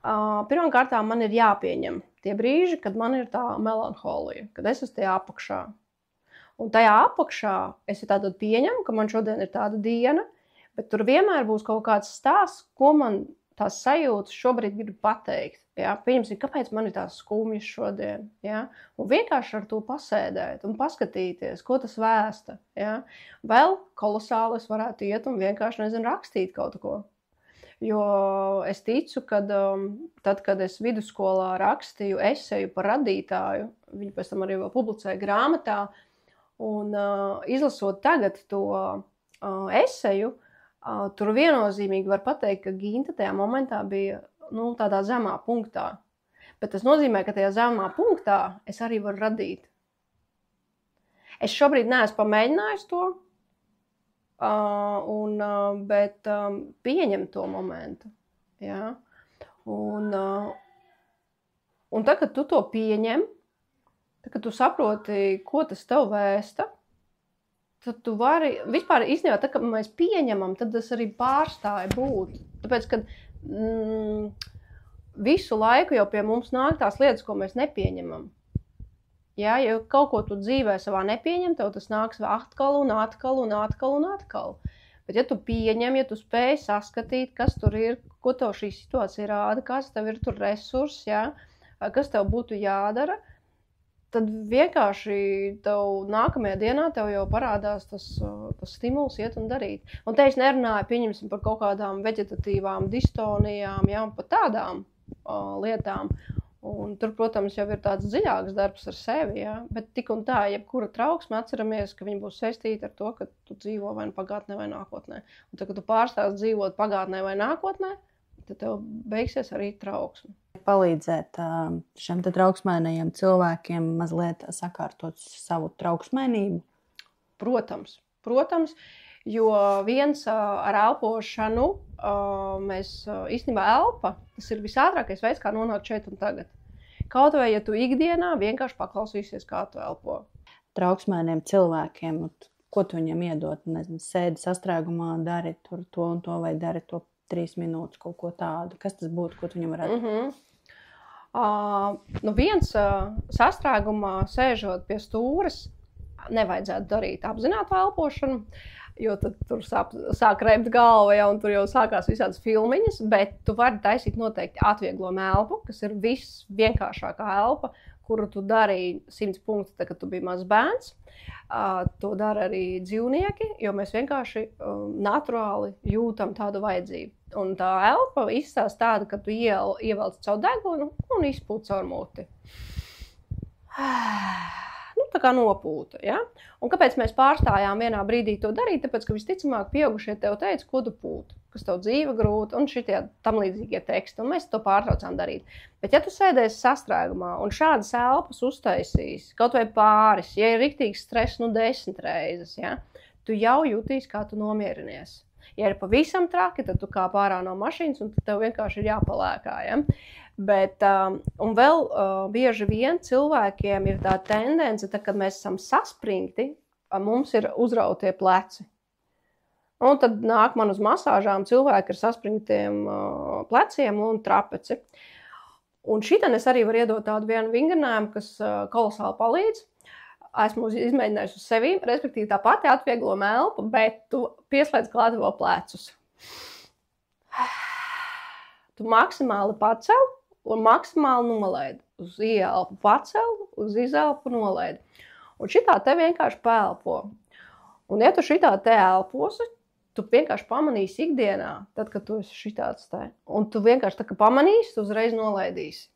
Pirmkārt, man ir jāpieņem tie brīži, kad man ir tā melanholija, kad es esmu tajā apakšā. Un tajā apakšā es tātad pieņemu, ka man šodien ir tāda diena, bet tur vienmēr būs kaut kāds stāsts, ko man tās sajūtas šobrīd grib pateikt. Ja? Pieņemsim, kāpēc man ir tās skumjas šodien. Ja? Un vienkārši ar to pasēdēt un paskatīties, ko tas vēsta. Ja? Vēl kolosāli es varētu iet un vienkārši, rakstīt kaut ko. Jo es ticu, ka tad, kad es vidusskolā rakstīju eseju par radītāju, viņi pēc tam arī vēl publicēja grāmatā, un izlasot tagad to eseju, Tur viennozīmīgi var pateikt, ka Ginta tajā momentā bija tādā zemā punktā. Bet tas nozīmē, ka tajā zemā punktā es arī varu radīt. Es šobrīd neesmu pamēģinājis to, bet pieņem to momentu. Ja? Un tad, kad tu to pieņem, tad, kad tu saproti, ko tas tev vēsta, tad tu vari, vispār īstenībā, tad, kad mēs pieņemam, tad tas arī pārstāja būt. Tāpēc, kad visu laiku jau pie mums nāk tās lietas, ko mēs nepieņemam. Ja kaut ko tu dzīvē savā nepieņem, tev tas nāks atkal un atkal un atkal un atkal. Bet ja tu pieņem, ja tu spēj saskatīt, kas tur ir, ko tev šī situācija rāda, kas tev ir tur resurss, ja, kas tev būtu jādara, tad vienkārši tev nākamajā dienā tev jau parādās tas stimuls iet un darīt. Un te es nerunāju, pieņemsim, par kaut kādām veģetatīvām distonijām, ja, un par tādām lietām. Un tur, protams, jau ir tāds dziļāks darbs ar sevi, ja? Bet tik un tā, jebkura trauksme atceramies, ka viņa būs saistīta ar to, ka tu dzīvo vai pagātnē vai nākotnē. Un tad, kad tu pārstāsi dzīvot pagātnē vai nākotnē, tad tev beigsies arī trauksme. Palīdzēt šiem trauksmēnajiem cilvēkiem mazliet sakārtot savu trauksmēnību? Protams, jo viens ar elpošanu mēs īstenībā elpa, tas ir visātrākais veids, kā nonākt šeit un tagad. Kaut vai, ja tu ikdienā vienkārši paklausīsies, kā tu elpo. Trauksmēniem cilvēkiem, ko tu viņam iedot? Nezinu, sēdi sastrēgumā, dari tur to un to, vai dari to 3 minūtes, kaut ko tādu. Kas tas būtu, ko tu viņam varētu? Viens sastrēgumā sēžot pie stūres, nevajadzētu darīt apzinātu elpošanu, jo tad tur sāk reibt galva, ja, un tur jau sākās visādas filmiņas, bet tu vari taisīt noteikti atvieglojumu elpu, kas ir visvienkāršākā elpa, kuru tu darīji 100 punktu, tad, kad tu biji mazs bērns. To dara arī dzīvnieki, jo mēs vienkārši naturāli jūtam tādu vajadzību. Un tā elpa izstāsta tāda, ka tu ievelc caur degunu un izpūt caur muti. Tā kā nopūta, ja? Un kāpēc mēs pārstājām vienā brīdī to darīt? Tāpēc, ka visticamāk pieaugušie tev teica, ko tu pūti, kas tev dzīve grūta un šitie tam līdzīgie teksti, un mēs to pārtraucām darīt. Bet ja tu sēdēsi sastrēgumā un šādas elpas uztaisīs, kaut vai pāris, ja ir riktīgs stress, 10 reizes, ja? Tu jau jūtīsi, kā tu nomierinies. Ja ir pavisam traki, tad tu kāp ārā no mašīnas un tev vienkārši ir jāpalēkā, ja? Bet, un vēl bieži vien cilvēkiem ir tā tendence, tad, kad mēs esam saspringti, mums ir uzrautie pleci. Un tad nāk man uz masāžām cilvēki ar saspringtiem pleciem un trapeci. Un šitan es arī varu iedot tādu vienu vingrinājumu, kas kolosāli palīdz. Esmu izmēģinājusi uz sevi, respektīvi tā pati atvieglojuma elpa, bet tu pieslēdz klāt vēl plecus. Tu maksimāli pacel un maksimāli nolaid. Uz ieelpu pacel, uz izelpu nolaid. Un šitā te vienkārši pēlpo. Un ja tu šitā te elposi, tu vienkārši pamanīsi ikdienā, tad, kad tu esi šitāds te. Un tu vienkārši tā, ka pamanīsi, tu uzreiz nolaidīsi.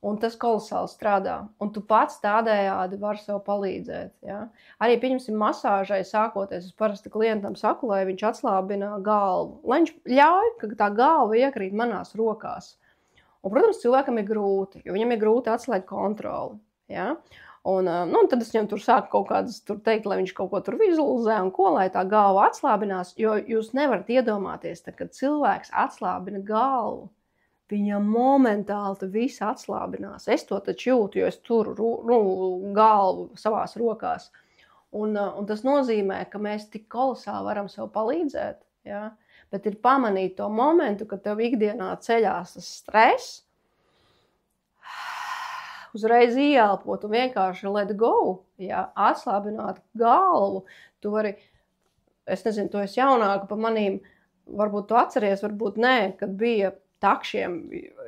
Un tas kolosāli strādā. Un tu pats tādējādi vari sev palīdzēt. Ja? Arī pieņemsim masāžai sākoties. Es parasti klientam saku, lai viņš atslābina galvu. Lai viņš ļauj, ka tā galva iekrīt manās rokās. Un, protams, cilvēkam ir grūti, jo viņam ir grūti atslēgt kontroli. Ja? Un tad es viņam tur sāku kaut kādas teikt, lai viņš kaut ko tur vizualizē un ko, lai tā galva atslābinās. Jo jūs nevarat iedomāties, tā, kad cilvēks atslābina galvu, viņam momentāli viss atslābinās. Es to taču jūtu, jo es turu galvu savās rokās. Un tas nozīmē, ka mēs tik kolosāli varam sev palīdzēt. Ja? Bet ir pamanīt to momentu, kad tev ikdienā ceļās tas stress, uzreiz ieelpot un vienkārši let go, ja? Atslābināt galvu. Tu vari, es nezinu, tu esi jaunāka par manīm, varbūt tu atceries, varbūt nē, kad bija takšiem,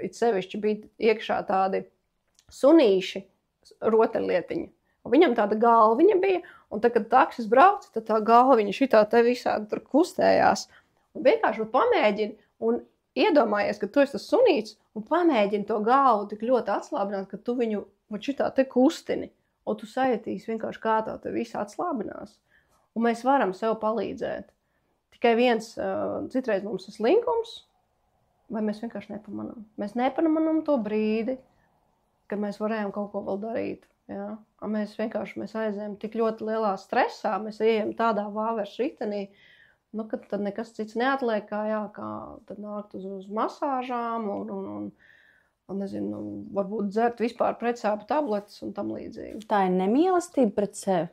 it sevišķi bija iekšā tādi sunīši, rotaļlietiņi. Un viņam tāda galviņa bija, un tad, kad taksis brauca, tad tā galviņa šitā te visādi tur kustējās. Un vienkārši pamēģini un iedomājies, ka tu esi tas sunīts, un pamēģini to galvu tik ļoti atslābināt, ka tu viņu šitā te kustini. Un tu sajutīsi vienkārši, kā tā te viss atslābinās. Un mēs varam sev palīdzēt. tikai viens, citreiz mums ir slinkums, vai mēs vienkārši nepamanām. Mēs nepamanām to brīdi, kad mēs varējām kaut ko vēl darīt. Ja? Mēs aizējām tik ļoti lielā stresā, mēs ejam tādā vāveres ritenī, kad tad nekas cits neatliek, kā tad nākt uz masāžām un nezinu, varbūt dzert vispār pretsāpu tabletes un tam līdzīgi. Tā ir nemīlestība pret sevi?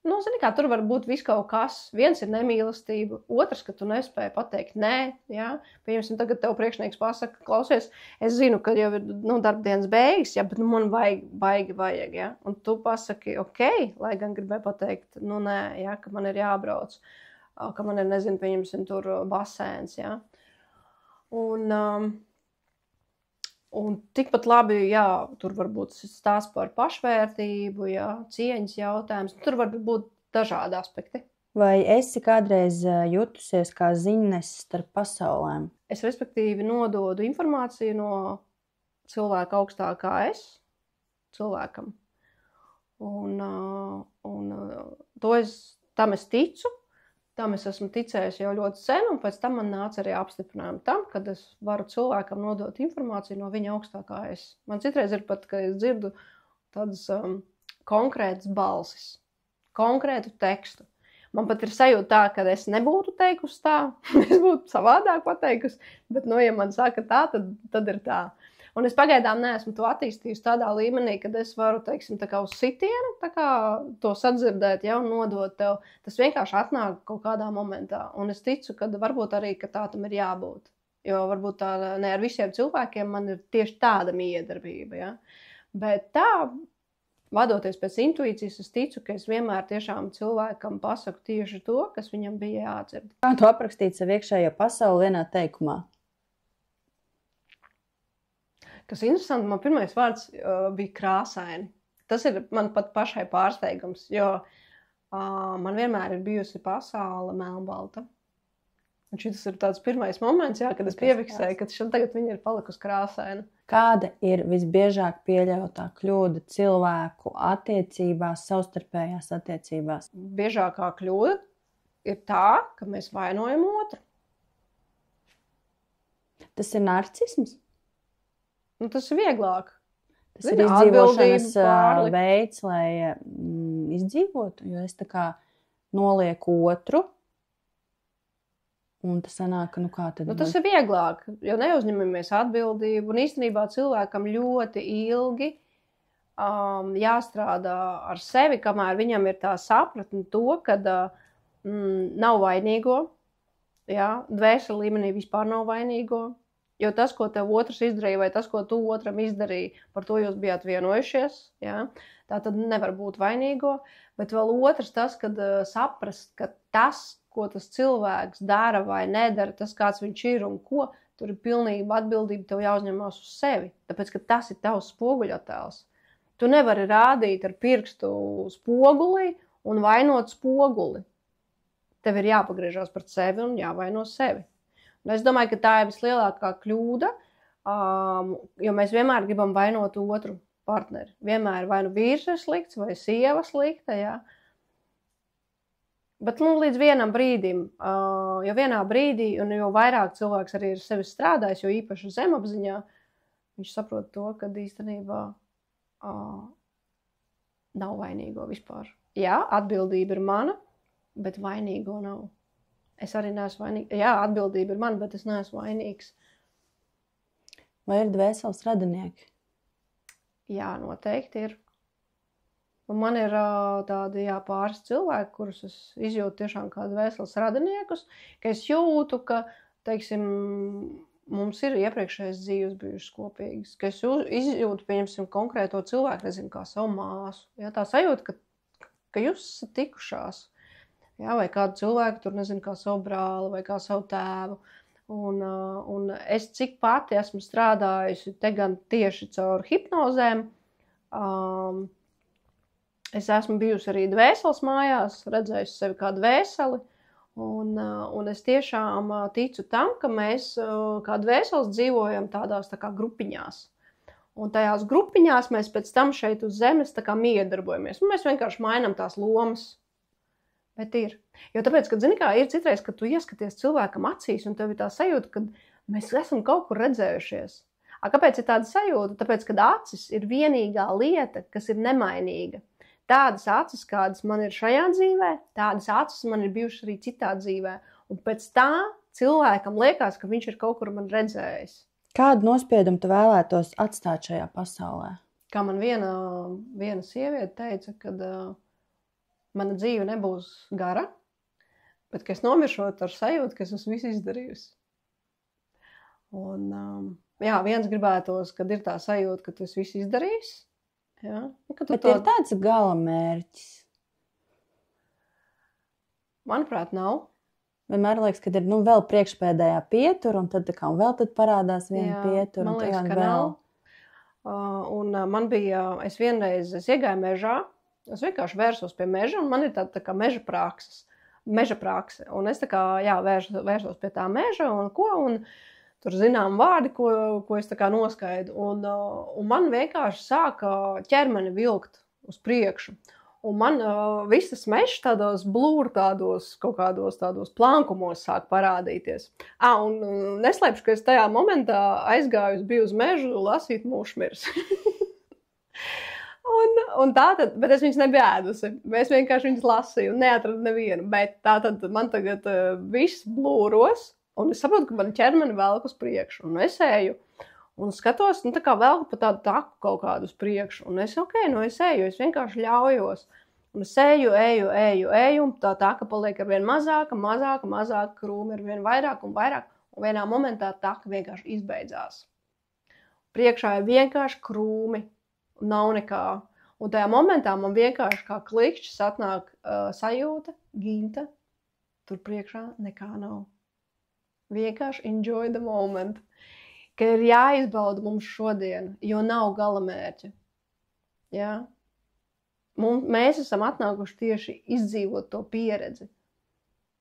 Zini kā, tur var būt viss kaut kas. Viens ir nemīlestība, otrs, ka tu nespēji pateikt nē, ja? Pieņemsim, tagad tev priekšnieks pasaka, klausies, es zinu, ka jau ir darbdienas beigas, ja, bet man vajag, ja? Un tu pasaki, ok, lai gan gribēju pateikt, nē, ja, ka man ir jābrauc, ka man ir, nezinu, pieņemsim, tur basēns, ja? Un tikpat labi, jā, tur var būt stāsts par pašvērtību, jā, cieņas jautājums. Tur var būt dažādi aspekti. Vai esi kādreiz jutusies kā ziņnesis starp pasaulēm? Es respektīvi nododu informāciju no cilvēka augstākā es cilvēkam. Un tam es ticu. Tam es esmu ticējis jau ļoti sen, un pēc tam man nāca arī apstiprinājumi tam, kad es varu cilvēkam nodot informāciju no viņa augstākā es. Man citreiz ir pat, ka es dzirdu tādas konkrētas balsis, konkrētu tekstu. Man pat ir sajūta tā, ka es nebūtu teikusi tā, es būtu savādāk pateikusi, bet, ja man saka tā, tad ir tā. Un es pagaidām neesmu to attīstījusi tādā līmenī, kad es varu, teiksim, tā kā uz sitienu, tā kā to sadzirdēt, ja, un nodot tev. Tas vienkārši atnāk kaut kādā momentā. Un es ticu, ka varbūt arī, ka tā tam ir jābūt. Jo varbūt tā ne ar visiem cilvēkiem man ir tieši tāda miedarbība, ja. Bet tā, vadoties pēc intuīcijas, es ticu, ka es vienmēr tiešām cilvēkam pasaku tieši to, kas viņam bija jādzird. Kā tu aprakstīt savu iekšējo pasauli vienā teikumā? Kas interesanti, man pirmais vārds bija krāsaini. Tas ir man pat pašai pārsteigums, jo man vienmēr ir bijusi pasaule melnbalta. Un šis ir tāds pirmais moments, jā, kad es piefiksēju, ka tagad viņa ir palikusi krāsaina. Kāda ir visbiežāk pieļautā kļūda cilvēku attiecībās, savstarpējās attiecībās? Biežākā kļūda ir tā, ka mēs vainojam otru. Tas ir narcisms? Tas ir vieglāk. Tas ir izdzīvošanas veids, lai izdzīvotu, jo es tā kā nolieku otru, un tas sanāk, kā tad... Tas ir vieglāk, jo neuzņemamies atbildību, un īstenībā cilvēkam ļoti ilgi jāstrādā ar sevi, kamēr viņam ir tā sapratne to, ka nav vainīgo, jā, dvēseli līmenī vispār nav vainīgo. Jo tas, ko tev otrs izdarīja, vai tas, ko tu otram izdarīji, par to jūs bijāt vienojušies. Ja? Tā tad nevar būt vainīgo. Bet vēl otrs tas, kad saprast, ka tas, ko tas cilvēks dara vai nedara, tas, kāds viņš ir un ko, tur ir pilnība atbildība tev jāuzņemās uz sevi. Tāpēc, ka tas ir tavs spoguļattēls. Tu nevari rādīt ar pirkstu spogulī un vainot spoguli. Tev ir jāpagriežās pret sevi un jāvaino sevi. Es domāju, ka tā ir vislielākā kļūda, jo mēs vienmēr gribam vainot otru partneri. Vienmēr vai nu vīrs ir slikts, vai sieva slikta, jā. Bet līdz vienam brīdim, jo vienā brīdī, un jo vairāk cilvēks arī ir sevi strādājis, jo īpaši zemapziņā, viņš saprot to, ka īstenībā nav vainīgo vispār. Jā, atbildība ir mana, bet vainīgo nav. Es arī neesmu vainīgs. Jā, atbildība ir man, bet es neesmu vainīgs. Vai ir dvēseles radinieki? Jā, noteikti ir. Un man ir tādi pāris cilvēki, kurus es izjūtu tiešām kā dvēseles radiniekus, ka es jūtu, ka, teiksim, mums ir iepriekšējais dzīves bijušas kopīgas, ka es izjūtu, pieņemsim, konkrēto cilvēku, nezinu, kā savu māsu. Jā, tā sajūta, ka jūs esat tikušās. Jā, vai kādu cilvēku, tur nezinu, kā savu brāli vai kā savu tēvu. Un es cik pati esmu strādājusi te gan tieši caur hipnozēm, es esmu bijusi arī dvēseles mājās, redzējusi sevi kā dvēseli, un es tiešām ticu tam, ka mēs kā dvēseles dzīvojam tādās tā kā grupiņās. Un tajās grupiņās mēs pēc tam šeit uz zemes tā kā miedarbojamies. Un mēs vienkārši mainam tās lomas. Bet ir. Jo tāpēc, kad, zini kā, ir citreiz, kad tu ieskaties cilvēkam acīs un tev ir tā sajūta, ka mēs esam kaut kur redzējušies. Kāpēc ir tāda sajūta? Tāpēc, kad acis ir vienīgā lieta, kas ir nemainīga. Tādas acis, kādas man ir šajā dzīvē, tādas acis man ir bijušas arī citā dzīvē. Un pēc tā cilvēkam liekas, ka viņš ir kaut kur man redzējis. Kādu nospiedumu tu vēlētos atstāt šajā pasaulē? Kā man viena sieviete teica, ka mana dzīve nebūs gara, bet ka es nomiršot ar sajūtu, ka es esmu visu izdarījusi. Un, jā, viens gribētos, kad ir tā sajūta, ka tu esi visu izdarījis. Jā, bet ir tāds gala mērķis? Manuprāt, nav. Vienmēr liekas, ka ir vēl priekšpēdējā pietura, un tad vēl tad parādās viena pietura. Man liekas, ka nav. Un man bija, es iegāju mežā, es vienkārši vērsos pie meža, un man ir tā kā meža prakse. Un es tā kā, jā, vērsos pie tā meža, un tur zinām vārdi, ko es tā kā noskaidu. Un man vienkārši sāka ķermeni vilkt uz priekšu. Un man visas mežs tādos blūri, kaut kādos tādos plankumos sāk parādīties. Un neslēpšu, ka es tajā momentā biju uz mežu lasīt Mušmirs. un tātad, bet es viņus nebiju ēdusi. Es vienkārši viņus lasīju un neatradu nevienu. Bet tātad man tagad viss blūros, un es saprotu, ka man ķermeni velk uz priekšu. Un es eju. Un skatos, tā kā velku pa tādu taku kaut kādu uz priekšu. Un es, es eju, es vienkārši ļaujos. Un es eju, un tā taka paliek ar vien mazāka, krūmi ar vien vairāk un vairāk. Un vienā momentā taka vienkārši izbeidzās. Priekšā ir vienkārši krūmi, un nav nekā. Un tajā momentā man vienkārši kā klikšķis atnāk sajūta, Ginta, tur priekšā nekā nav. Vienkārši enjoy the moment. Ka ir jāizbauda mums šodien, jo nav galamērķa. Jā? Mēs esam atnākuši tieši izdzīvot to pieredzi.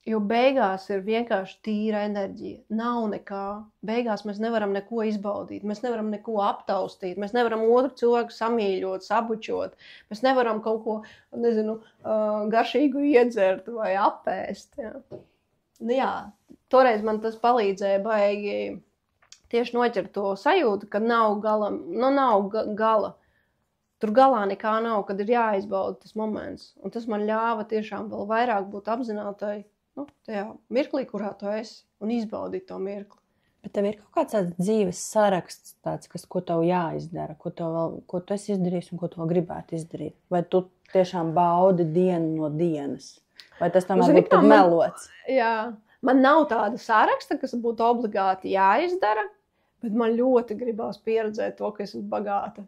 Jo beigās ir vienkārši tīra enerģija. Nav nekā. Beigās mēs nevaram neko izbaudīt. Mēs nevaram neko aptaustīt. Mēs nevaram otru cilvēku samīļot, sabučot. Mēs nevaram kaut ko, garšīgu iedzert vai apēst. Jā. Jā, toreiz man tas palīdzēja baigi tieši noķert to sajūtu, ka nav gala. Tur galā nekā nav, kad ir jāizbauda tas moments. Un tas man ļāva tiešām vēl vairāk būt apzinātai tajā mirklī, kurā tu esi, un izbaudīt to mirkli. Bet tev ir kaut kāds tāds dzīves saraksts, ko tev jāizdara, ko tu esi izdarījis un ko tu vēl gribētu izdarīt? Vai tu tiešām baudi dienu no dienas? Vai tas tam būtu melots? Jā, man nav tāda saraksta, kas būtu obligāti jāizdara, bet man ļoti gribās pieredzēt to, ka es esmu bagāta.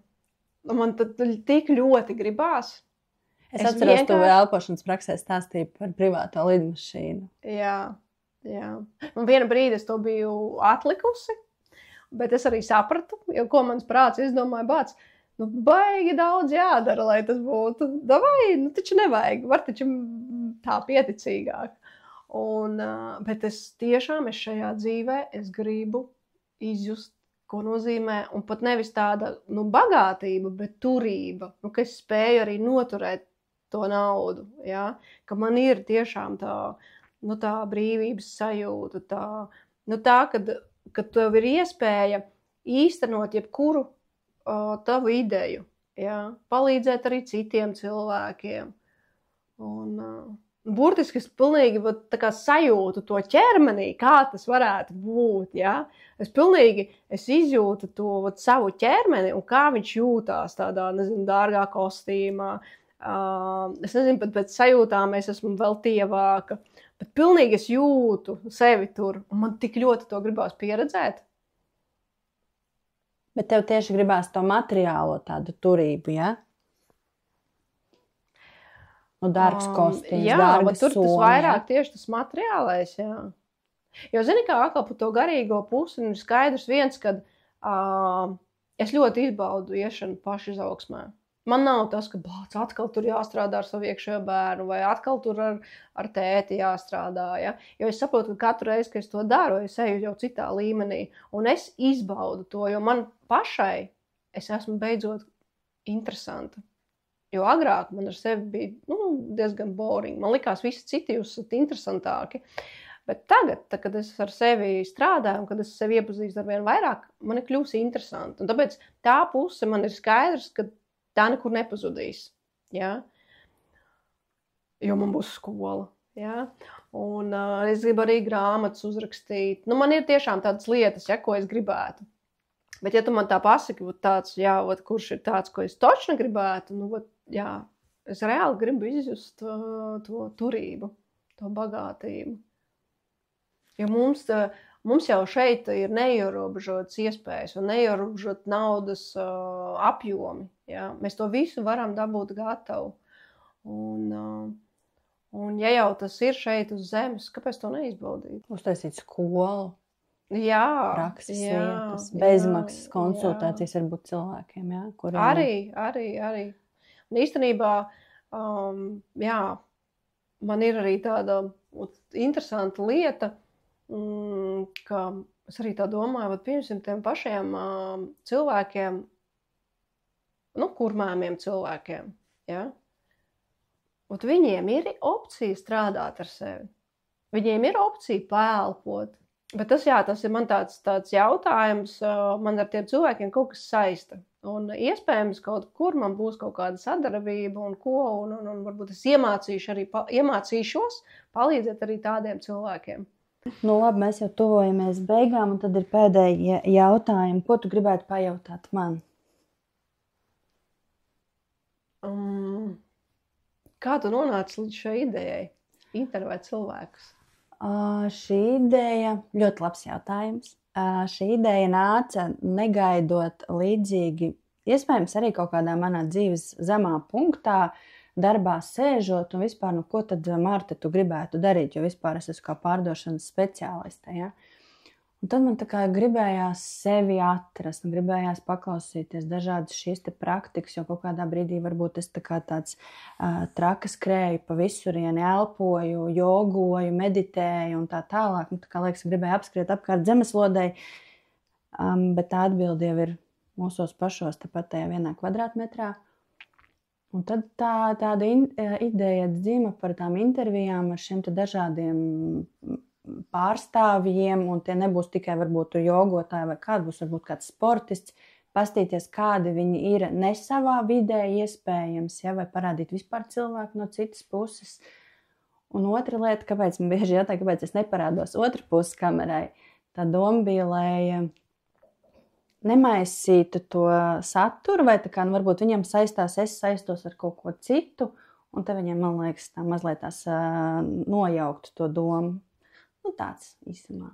Man tad tik ļoti gribās. Es atceros, tu elpošanas praksē stāstīji par privāto lidmašīnu. Jā. Un vienu brīdi es to biju atlikusi, bet es arī sapratu, jo ko mans prāts izdomāja, baigi daudz jādara, lai tas būtu. Davai, taču nevajag, var taču tā pieticīgāk. Bet es šajā dzīvē es gribu izjust, ko nozīmē, un pat nevis tāda bagātība, bet turība, ka es spēju arī noturēt to naudu, ja? Ka man ir tiešām tā brīvības sajūta, kad tev ir iespēja īstenot jebkuru tavu ideju, ja? Palīdzēt arī citiem cilvēkiem. Burtiski es pilnīgi sajūtu to ķermenī, kā tas varētu būt. Ja? Es izjūtu to savu ķermeni un kā viņš jūtās tādā, dārgā kostīmā. Es nezinu, pat pēc sajūtām es esmu vēl tievāka, bet pilnīgi es jūtu sevi tur, un man tik ļoti to gribās pieredzēt. Bet tev tieši gribās to materiālo tādu turību, ja? Dārgs kostīms, dārgas tur somi. Tas vairāk tieši tas materiālais, jā. Jo, zini, kā atkal par to garīgo pusi, ir skaidrs viens, kad es ļoti izbaudu iešanu pašizaugsmē. Man nav tas, ka atkal tur jāstrādā ar savu iekšējo bērnu, vai atkal tur ar tēti jāstrādā, ja? Jo es saprotu, ka katru reizi, ka es to daru, es eju jau citā līmenī, un es izbaudu to, jo man pašai es esmu beidzot interesanta. Jo agrāk man ar sevi bija diezgan boring. Man likās, visi citi jūs esat interesantāki. Bet tagad, kad es ar sevi strādāju un kad es sevi iepazīstu ar vien vairāk, man ir kļūst interesanti. Un tāpēc tā puse man ir skaidrs, ka tā nekur nepazudīs. Ja? Jo man būs skola. Ja? Un es gribu arī grāmatas uzrakstīt. Man ir tiešām tādas lietas, ja, ko es gribētu. Bet, ja tu man tā pasaki, tāds, jā, kurš ir tāds, ko es točni gribētu, jā, es reāli gribu izjust to turību, to bagātību. Jo mums jau šeit ir neierobežotas iespējas un neierobežot naudas apjomi. Ja? Mēs to visu varam dabūt gatavu. Un ja jau tas ir šeit uz zemes, kāpēc to neizbaudīt? Uztaisīt skolu. Jā, prakses vietas, bezmaksas konsultācijas varbūt cilvēkiem, jā, kuriem... Arī. Un īstenībā, jā, man ir arī tāda interesanta lieta, ka es arī tā domāju, piemēram, tiem pašiem cilvēkiem, kurmēmiem cilvēkiem, jā. Viņiem ir opcija strādāt ar sevi. Viņiem ir opcija pēlpot. Bet tas ir man tāds jautājums, man ar tiem cilvēkiem kaut kas saista. Un iespējams kaut kur man būs kaut kāda sadarbība un varbūt es iemācīšos palīdzēt arī tādiem cilvēkiem. Labi, mēs jau tuvojamies beigām, un tad ir pēdējie jautājumi. Ko tu gribētu pajautāt man? Kā tu nonāci līdz šai idejai? Intervēt cilvēkus. Šī ideja, ļoti labs jautājums. Šī ideja nāca negaidot līdzīgi, iespējams arī kaut kādā manā dzīves zemā punktā, darbā sēžot un vispār, ko tad, Marta, tu gribētu darīt, jo vispār es esmu kā pārdošanas speciāliste, ja? Un tad man tā kā gribējās sevi atrast, un gribējās paklausīties dažādas šīs te praktikas, jo kaut kādā brīdī varbūt es tā kā tāds traka skrēju pa visurieni, elpoju, jogoju, meditēju un tā tālāk. Tā kā liekas, gribēju apskriet apkārt zemeslodei, bet tā atbilde jau ir mūsos pašos tepat tajā 1 kvadrātmetrā. Un tad tāda ideja dzima par tām intervijām ar šiem te dažādiem pārstāvjiem, un tie nebūs tikai varbūt jogotāji vai kāds būs varbūt kāds sportists, pastīties, kādi viņi ir ne savā vidē iespējams, ja, vai parādīt vispār cilvēku no citas puses. Un otra lieta, kāpēc man bieži jautāja, kāpēc es neparādos otru pusi kamerai, tā doma bija, lai nemaisītu to saturu, vai tā kā, varbūt viņam saistās, es saistos ar kaut ko citu, un te viņiem, man liekas, tā mazliet tās nojauktu to domu. Tāds īsumā.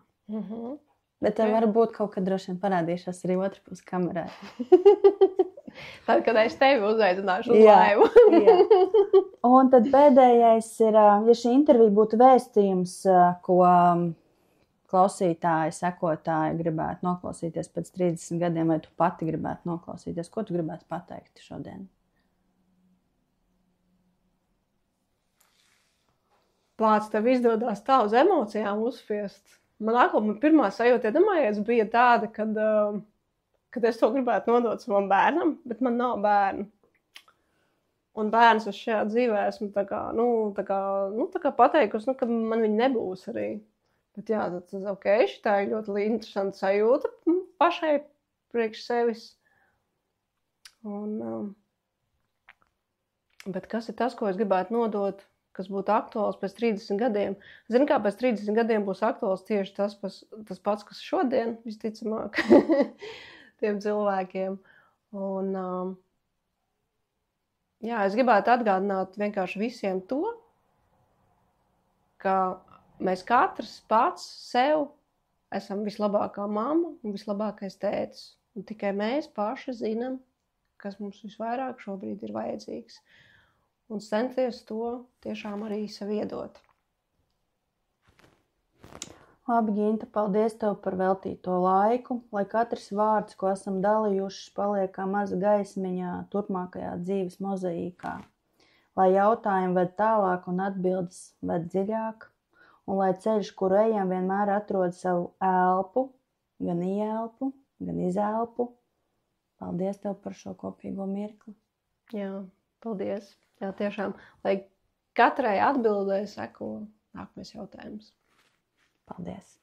Bet varbūt kaut kad droši vien parādīšos arī otru pusi kamerā. Tad, kad es tevi uzaicināšu uz laivu. Jā. Un tad pēdējais ir, ja šī intervija būtu vēstījums, ko klausītāji, sekotāji gribētu noklausīties pēc 30 gadiem, vai tu pati gribētu noklausīties, ko tu gribētu pateikt šodien? Plāc, tev izdodās tā uz emocijām uzspiest. Man pirmā sajūta, iedomājies, bija tāda, kad es to gribētu nodot savam bērnam, bet man nav bērnu. Un bērns es šajā dzīvē esmu tā kā pateikusi, ka man viņi nebūs arī. Bet jā, tad okay, šitā ir ļoti interesanta sajūta pašai priekš sevis. Bet kas ir tas, ko es gribētu nodot, kas būtu aktuāls pēc 30 gadiem. Zini, kā pēc 30 gadiem būs aktuāls tieši tas pats, kas šodien, visticamāk, tiem cilvēkiem. Un, jā, es gribētu atgādināt vienkārši visiem to, ka mēs katrs pats sev esam vislabākā mamma un vislabākais tētis. Un tikai mēs paši zinām, kas mums visvairāk šobrīd ir vajadzīgs. Un censties to tiešām arī sev iedot. Labi, Ginta, paldies tev par veltīto laiku, lai katrs vārds, ko esam dalījuši, paliek kā maza gaismiņā turpmākajā dzīves mozaīkā. Lai jautājumi ved tālāk un atbildes ved dziļāk, un lai ceļš, kuru ejam, vienmēr atrod savu elpu, gan ielpu, gan izelpu. Paldies tev par šo kopīgo mirkli. Jā. Paldies. Jā, tiešām, lai katrai atbildēji seko nākamais jautājums. Paldies!